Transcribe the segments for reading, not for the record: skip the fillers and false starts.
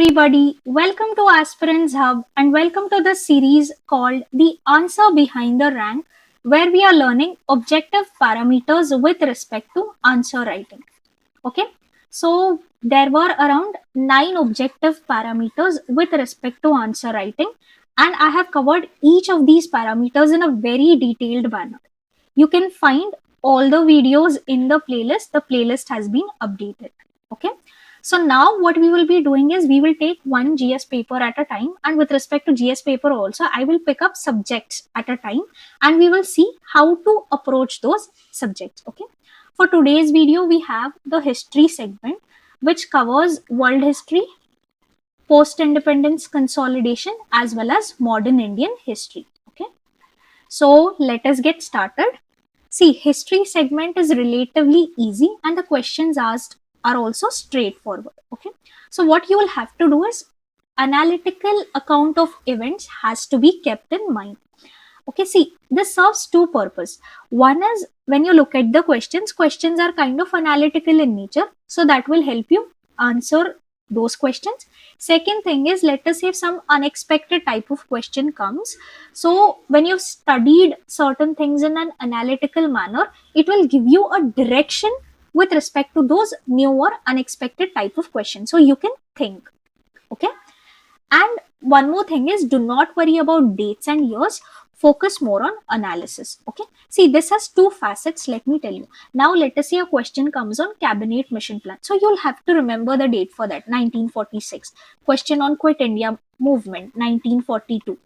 everybody, welcome to Aspirants Hub and welcome to the series called The Answer Behind the Rank, where we are learning objective parameters with respect to answer writing. Okay, so there were around 9 objective parameters with respect to answer writing, and I have covered each of these parameters in a very detailed manner. You can find all the videos in the playlist. The playlist has been updated. Okay. So now what we will be doing is we will take one GS paper at a time, and with respect to GS paper also, I will pick up subjects at a time and we will see how to approach those subjects. Okay. For today's video, we have the history segment, which covers world history, post-independence consolidation, as well as modern Indian history. Okay. So let us get started. See, history segment is relatively easy and the questions asked are also straightforward. Okay. So what you will have to do is analytical account of events has to be kept in mind. Okay, see, this serves two purposes. One is when you look at the questions are kind of analytical in nature. So that will help you answer those questions. Second thing is, let us say if some unexpected type of question comes. So when you've studied certain things in an analytical manner, it will give you a direction with respect to those new or unexpected type of questions. So you can think. Okay. And one more thing is, do not worry about dates and years. Focus more on analysis. Okay. See, this has two facets. Let me tell you. Now, let us say a question comes on cabinet mission plan. So you'll have to remember the date for that, 1946. Question on Quit India movement, 1942.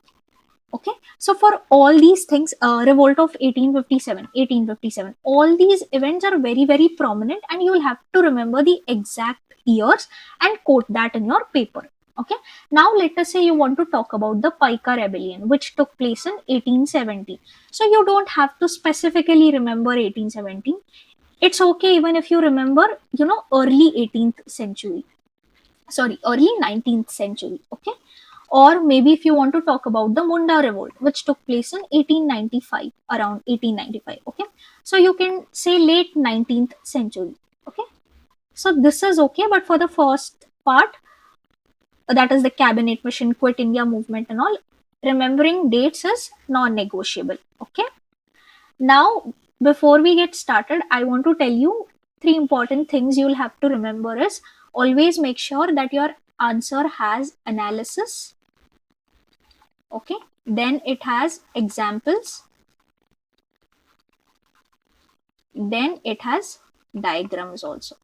Okay. So for all these things, revolt of 1857, all these events are very, very prominent and you'll have to remember the exact years and quote that in your paper. Okay. Now let us say you want to talk about the Paika rebellion, which took place in 1870. So you don't have to specifically remember 1817. It's okay even if you remember, early 18th century. Sorry, early 19th century. Okay. Or maybe if you want to talk about the Munda revolt, which took place in 1895, around 1895. Okay. So you can say late 19th century. Okay. So this is okay. But for the first part, that is the cabinet mission, Quit India movement and all, remembering dates is non-negotiable. Okay. Now, before we get started, I want to tell you three important things you'll have to remember is always make sure that your answer has analysis. Okay. Then it has examples. Then it has diagrams also.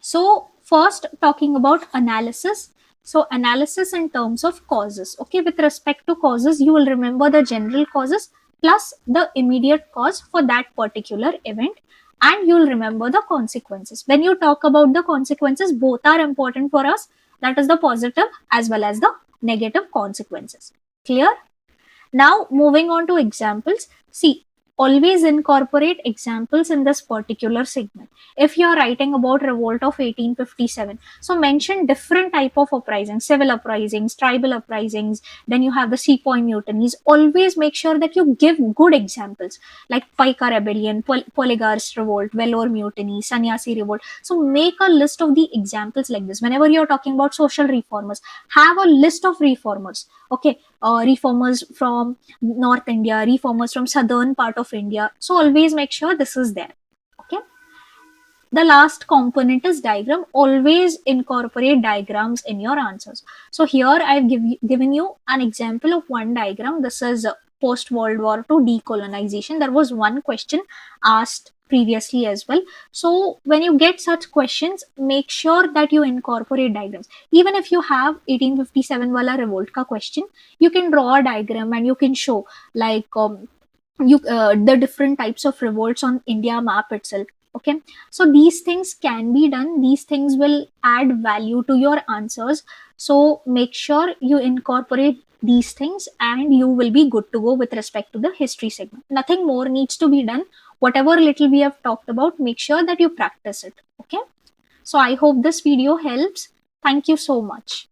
So first talking about analysis. So analysis in terms of causes. Okay, with respect to causes, you will remember the general causes plus the immediate cause for that particular event, and you'll remember the consequences. When you talk about the consequences, both are important for us. That is the positive as well as the negative consequences. Clear? Now moving on to examples. See, always incorporate examples in this particular segment. If you are writing about revolt of 1857, so mention different type of uprisings, civil uprisings, tribal uprisings, then you have the sepoy mutinies. Always make sure that you give good examples like Paika rebellion, Polygar's revolt, Vellore mutiny, Sannyasi revolt. So make a list of the examples like this. Whenever you're talking about social reformers, have a list of reformers. Okay, reformers from North India, reformers from southern part of India. So always make sure this is there. Okay. The last component is diagram. Always incorporate diagrams in your answers. So here I've given you an example of one diagram. This is post-World War II decolonization. There was one question asked previously as well. So when you get such questions, make sure that you incorporate diagrams. Even if you have 1857 wala revolt ka question, you can draw a diagram and you can show like the different types of revolts on India map itself. Okay, so these things can be done. These things will add value to your answers. So make sure you incorporate these things and you will be good to go with respect to the history segment. Nothing more needs to be done. Whatever little we have talked about, make sure that you practice it. Okay, so I hope this video helps. Thank you so much.